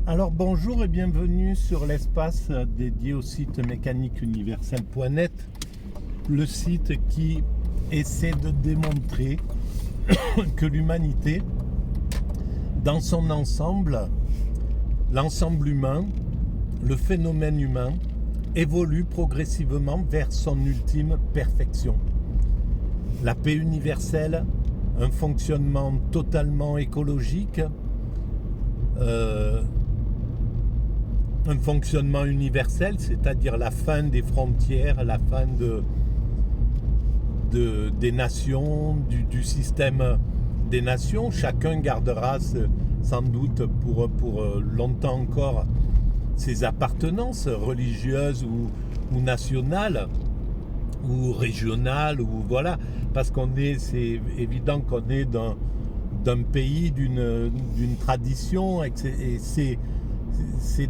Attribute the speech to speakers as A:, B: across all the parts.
A: Alors bonjour et bienvenue sur l'espace dédié au site mécaniqueuniverselle.net, le site qui essaie de démontrer que l'humanité, dans son ensemble, l'ensemble humain, le phénomène humain, évolue progressivement vers son ultime perfection. La paix universelle, un fonctionnement totalement écologique, un fonctionnement universel, c'est-à-dire la fin des frontières, la fin des nations, du système des nations. Chacun gardera sans doute pour longtemps encore ses appartenances religieuses ou nationales ou régionales, ou voilà, parce c'est évident qu'on est d'un pays, d'une tradition, et c'est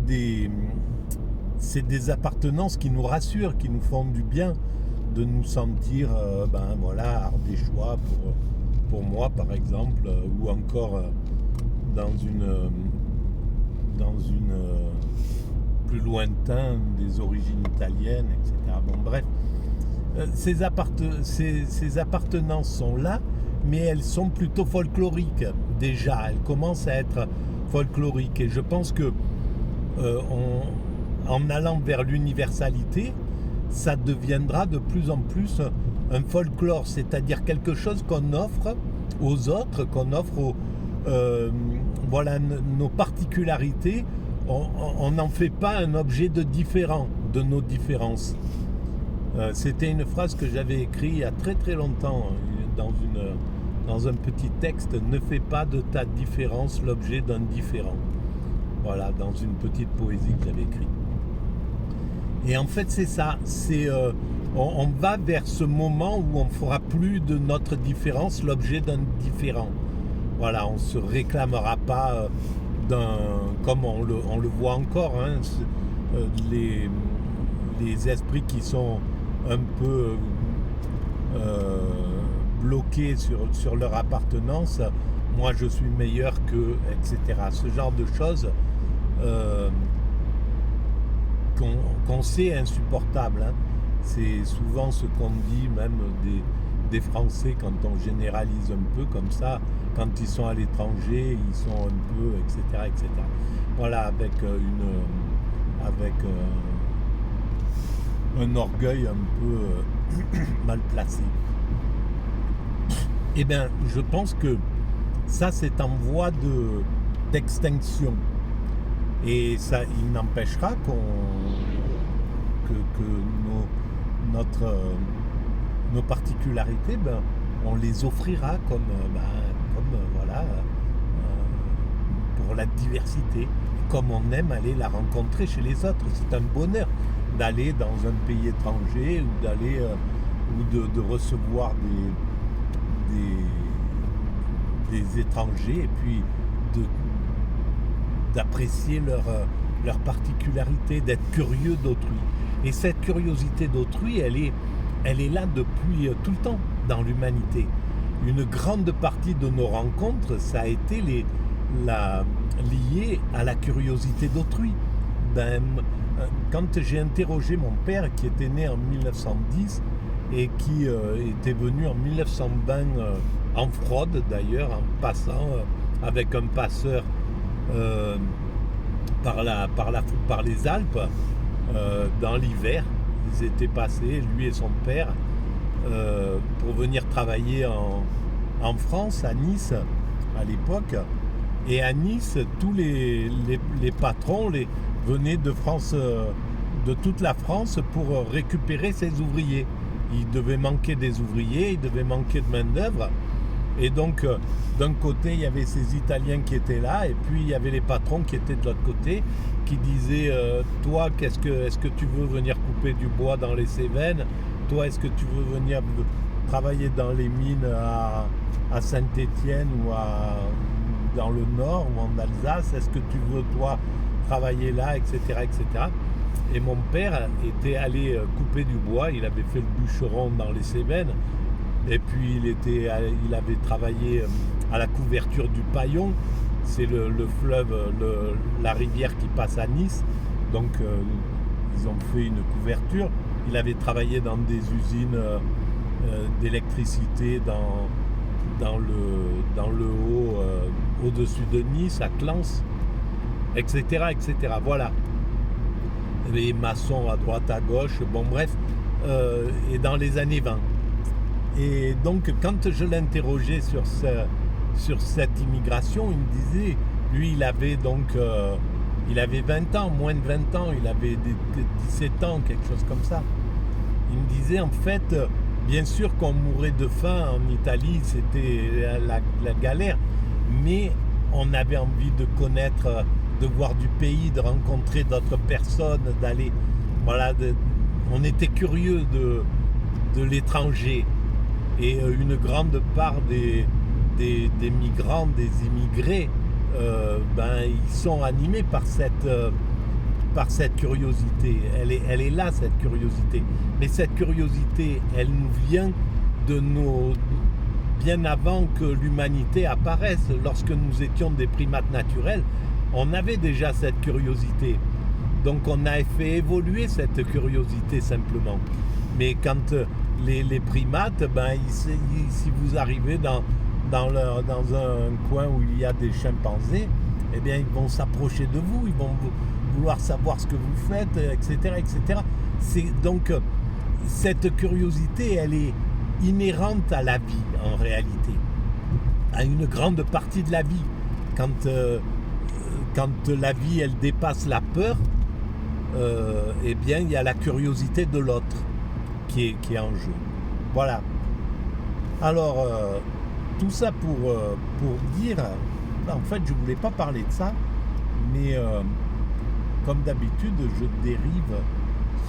A: des appartenances qui nous rassurent, qui nous font du bien de nous sentir ardéchois pour moi par exemple, ou encore dans une plus lointain des origines italiennes, etc. Bon bref, ces appartenances sont là, mais elles sont plutôt folkloriques déjà, elles commencent à être folkloriques, et je pense que en allant vers l'universalité, ça deviendra de plus en plus un folklore, c'est-à-dire quelque chose qu'on offre aux autres, qu'on offre nos particularités. On n'en fait pas un objet de différent de nos différences. C'était une phrase que j'avais écrite il y a très très longtemps dans un petit texte: ne fais pas de ta différence l'objet d'un différent. Voilà, dans une petite poésie que j'avais écrite. Et en fait, c'est ça. On va vers ce moment où on ne fera plus de notre différence l'objet d'un différent. Voilà, on ne se réclamera pas comme on le voit encore, hein, les esprits qui sont un peu bloqués sur leur appartenance. Moi je suis meilleur qu'eux, etc. Ce genre de choses qu'on sait insupportable, hein. C'est souvent ce qu'on dit même des Français quand on généralise un peu comme ça, quand ils sont à l'étranger, ils sont un peu, etc. etc. Voilà, avec un orgueil un peu mal placé. Eh bien, je pense que ça, c'est en voie d'extinction. Et ça, il n'empêchera que nos particularités, on les offrira comme pour la diversité, comme on aime aller la rencontrer chez les autres. C'est un bonheur d'aller dans un pays étranger, ou d'aller ou de recevoir des étrangers, et puis d'apprécier leur particularité, d'être curieux d'autrui. Et cette curiosité d'autrui, elle est là depuis tout le temps dans l'humanité. Une grande partie de nos rencontres, ça a été lié à la curiosité d'autrui. Quand j'ai interrogé mon père, qui était né en 1910 et qui était venu en 1920 en fraude d'ailleurs, en passant avec un passeur par les Alpes, dans l'hiver. Ils étaient passés, lui et son père, pour venir travailler en France, à Nice à l'époque. Et à Nice, tous les patrons venaient de France, de toute la France, pour récupérer ces ouvriers. Il devait manquer des ouvriers, il devait manquer de main-d'œuvre. Et donc, d'un côté, il y avait ces Italiens qui étaient là, et puis il y avait les patrons qui étaient de l'autre côté, qui disaient toi, est-ce que tu veux venir couper du bois dans les Cévennes? Toi, est-ce que tu veux venir travailler dans les mines à Saint-Étienne ou dans le Nord ou en Alsace? Est-ce que tu veux, toi, travailler là, etc., etc. Et mon père était allé couper du bois, il avait fait le bûcheron dans les Cévennes. Et puis il avait travaillé à la couverture du paillon, c'est le fleuve, la rivière qui passe à Nice. Donc ils ont fait une couverture. Il avait travaillé dans des usines d'électricité dans le haut, au-dessus de Nice, à Clans, etc. etc. Voilà. Les maçons à droite, à gauche, bon bref, et dans les années 20. Et donc quand je l'interrogeais sur cette immigration, il me disait, lui il avait donc, il avait 20 ans, moins de 20 ans, il avait 17 ans, quelque chose comme ça. Il me disait en fait, bien sûr qu'on mourait de faim en Italie, c'était la galère, mais on avait envie de connaître, de voir du pays, de rencontrer d'autres personnes, d'aller, voilà, on était curieux de l'étranger. Et une grande part des migrants, des immigrés, ils sont animés par cette curiosité. Elle est là, cette curiosité. Mais cette curiosité, elle nous vient bien avant que l'humanité apparaisse. Lorsque nous étions des primates naturels, on avait déjà cette curiosité. Donc on a fait évoluer cette curiosité simplement. Mais quand les primates, si vous arrivez dans un coin où il y a des chimpanzés, eh bien ils vont s'approcher de vous, ils vont vouloir savoir ce que vous faites, etc. etc. Donc cette curiosité, elle est inhérente à la vie en réalité, à une grande partie de la vie. Quand la vie, elle dépasse la peur, eh bien il y a la curiosité de l'autre qui est en jeu. Voilà. Alors, tout ça pour dire, en fait, je voulais pas parler de ça, mais comme d'habitude, je dérive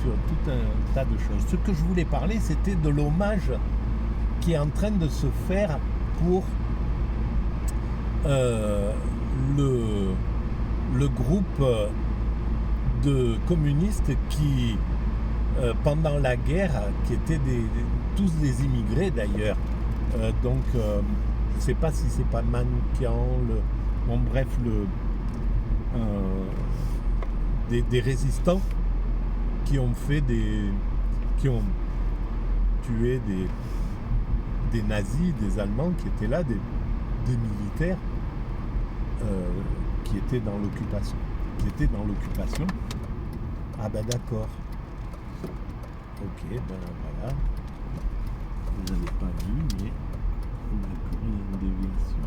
A: sur tout un tas de choses. Ce que je voulais parler, c'était de l'hommage qui est en train de se faire pour le groupe de communistes qui, pendant la guerre, qui étaient tous des immigrés d'ailleurs, donc je ne sais pas si c'est pas Manoukian, des résistants qui ont tué des nazis, des Allemands qui étaient là, des militaires qui étaient dans l'occupation. Ah ben d'accord. Ok, ben voilà. Vous n'avez pas vu, mais on a commis une déviation.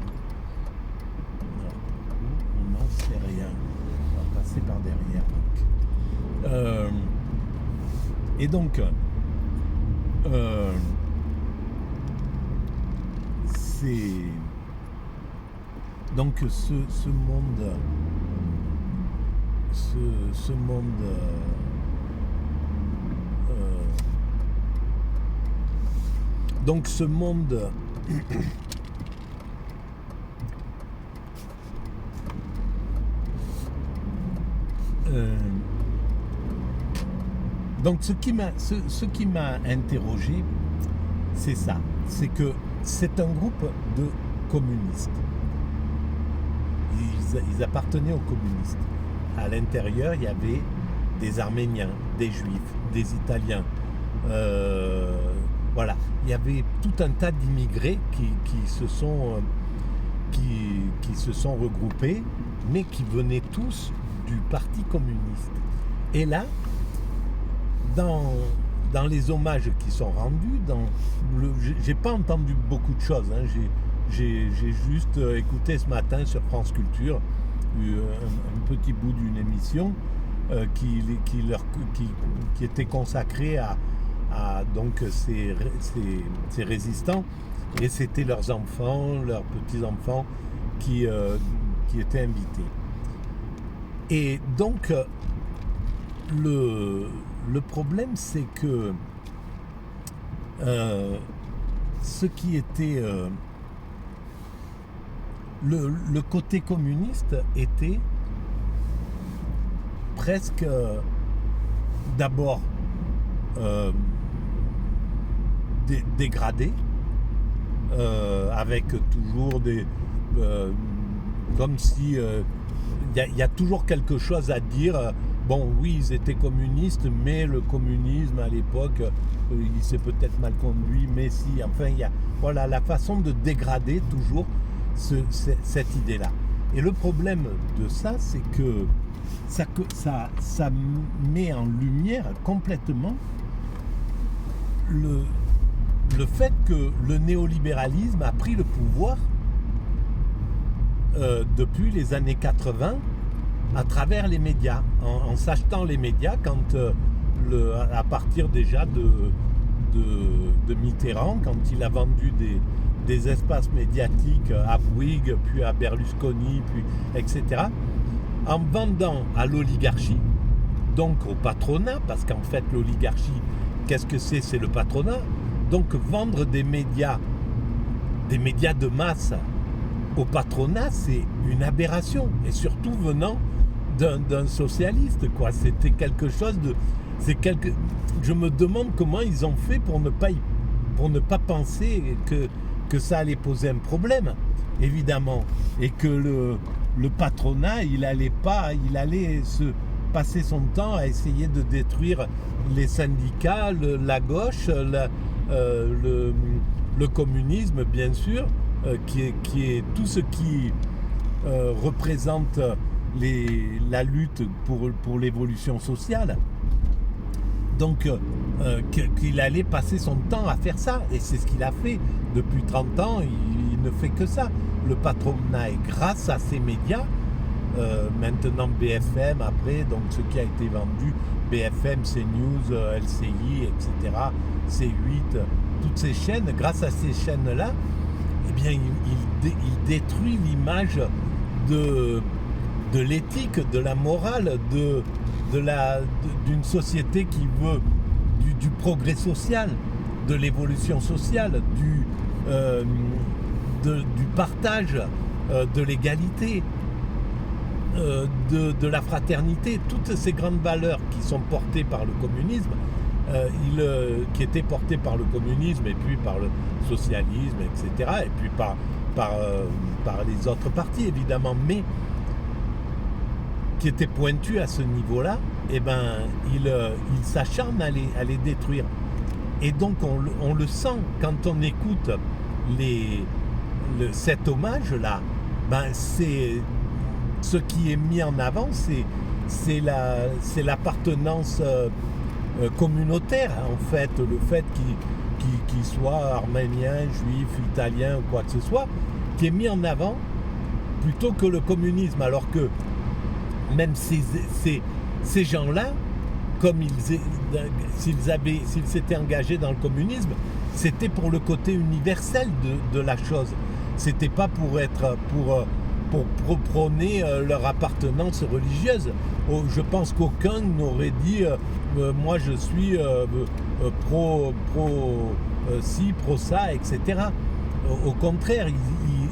A: Non, on n'en sait rien. On va passer par derrière. Et donc, c'est donc ce monde, donc ce monde donc ce qui m'a interrogé, c'est ça, c'est que c'est un groupe de communistes. Ils appartenaient aux communistes. À l'intérieur, il y avait des Arméniens, des Juifs, des Italiens. Voilà, il y avait tout un tas d'immigrés qui se sont regroupés, mais qui venaient tous du Parti communiste. Et là, dans les hommages qui sont rendus, j'ai pas entendu beaucoup de choses. Hein, j'ai juste écouté ce matin sur France Culture un petit bout d'une émission qui était consacrée à donc ces résistants, et c'était leurs enfants, leurs petits-enfants qui étaient invités. Et donc le problème, c'est que ce qui était le côté communiste était presque d'abord dégradé, avec toujours comme si y a toujours quelque chose à dire. Bon, oui, ils étaient communistes, mais le communisme à l'époque, il s'est peut-être mal conduit, mais si, enfin, il y a voilà, la façon de dégrader toujours cette idée-là. Et le problème de ça, c'est que ça met en lumière complètement le fait que le néolibéralisme a pris le pouvoir depuis les années 80 à travers les médias, en s'achetant les médias quand à partir déjà de Mitterrand, quand il a vendu des espaces médiatiques à Bouygues, puis à Berlusconi, puis etc., en vendant à l'oligarchie, donc au patronat, parce qu'en fait l'oligarchie, qu'est-ce que c'est? C'est le patronat. Donc vendre des médias de masse au patronat, c'est une aberration, et surtout venant d'un socialiste, quoi. C'était quelque chose de... Je me demande comment ils ont fait pour ne pas penser que ça allait poser un problème, évidemment, et que le patronat, il allait se passer son temps à essayer de détruire les syndicats, la gauche, le communisme, bien sûr, qui est tout ce qui représente la lutte pour l'évolution sociale. Donc qu'il allait passer son temps à faire ça, et c'est ce qu'il a fait depuis 30 ans. Il ne fait que ça. Le patronat, est grâce à ces médias, maintenant BFM, après, donc ce qui a été vendu, BFM, CNews, LCI, etc., C8, toutes ces chaînes, grâce à ces chaînes-là, eh bien, il détruit l'image de l'éthique, de la morale, d'une société qui veut du progrès social, de l'évolution sociale, du partage, de l'égalité, de la fraternité, toutes ces grandes valeurs qui sont portées par le communisme, qui étaient portées par le communisme et puis par le socialisme, etc., et puis par les autres partis, évidemment, mais qui étaient pointus à ce niveau-là, eh ben, il s'acharne à les détruire. Et donc on le sent quand on écoute cet hommage-là. Ben, c'est ce qui est mis en avant, c'est l'appartenance communautaire, en fait, le fait qu'il soit arménien, juif, italien ou quoi que ce soit, qui est mis en avant plutôt que le communisme, alors que même ces gens-là, comme s'ils s'étaient engagés dans le communisme, c'était pour le côté universel de la chose. C'était pas pour prôner leur appartenance religieuse. Je pense qu'aucun n'aurait dit moi je suis pro ci, pro ça, etc. Au contraire,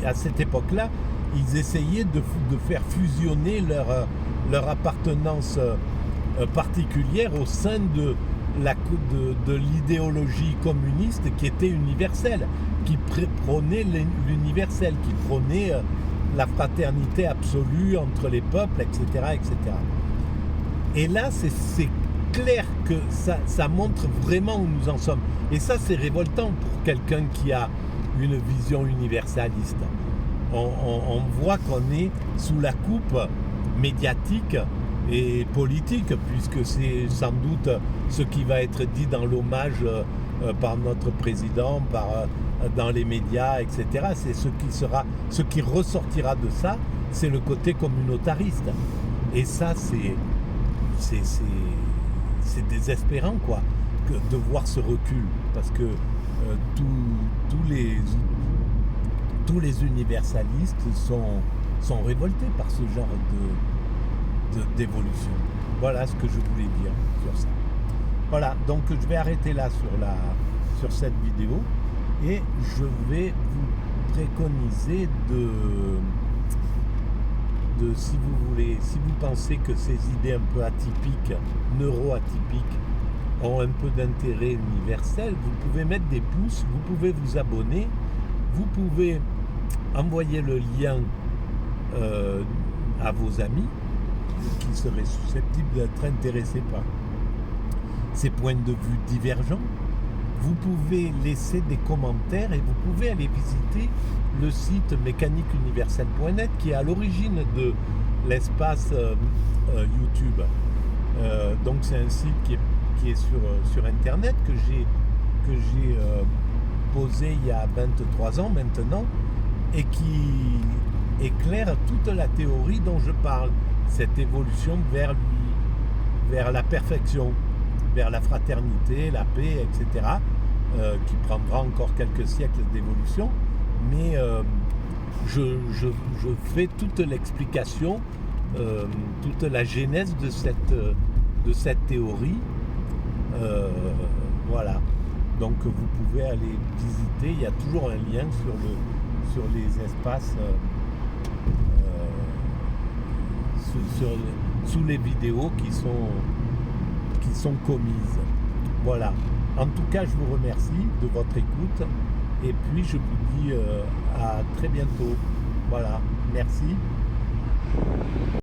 A: à cette époque-là, ils essayaient de faire fusionner leur appartenance particulière au sein de l'idéologie communiste qui était universelle, qui prônait l'universel, qui prônait la fraternité absolue entre les peuples, etc., etc. Et là, c'est clair que ça montre vraiment où nous en sommes. Et ça, c'est révoltant pour quelqu'un qui a une vision universaliste. On voit qu'on est sous la coupe médiatique et politique, puisque c'est sans doute ce qui va être dit dans l'hommage par notre président, dans les médias, etc. C'est ce qui ressortira de ça, c'est le côté communautariste. Et ça, c'est désespérant, quoi, de voir ce recul, parce que tous les universalistes sont révoltés par ce genre d'évolution. Voilà ce que je voulais dire sur ça. Voilà, donc je vais arrêter là sur cette vidéo, et je vais vous préconiser si vous pensez que ces idées un peu atypiques, neuro-atypiques, ont un peu d'intérêt universel, vous pouvez mettre des pouces, vous pouvez vous abonner, vous pouvez envoyer le lien à vos amis qui seraient susceptibles d'être intéressés par ces points de vue divergents. Vous pouvez laisser des commentaires et vous pouvez aller visiter le site mécaniqueuniverselle.net qui est à l'origine de l'espace YouTube. Donc c'est un site qui est sur Internet que j'ai posé il y a 23 ans maintenant et qui éclaire toute la théorie dont je parle, cette évolution vers la perfection, vers la fraternité, la paix, etc., qui prendra encore quelques siècles d'évolution, mais je fais toute l'explication, toute la genèse de cette théorie. Voilà. Donc vous pouvez aller visiter, il y a toujours un lien sur les espaces, sous les vidéos qui sont commises. Voilà. En tout cas, je vous remercie de votre écoute et puis je vous dis à très bientôt. Voilà. Merci.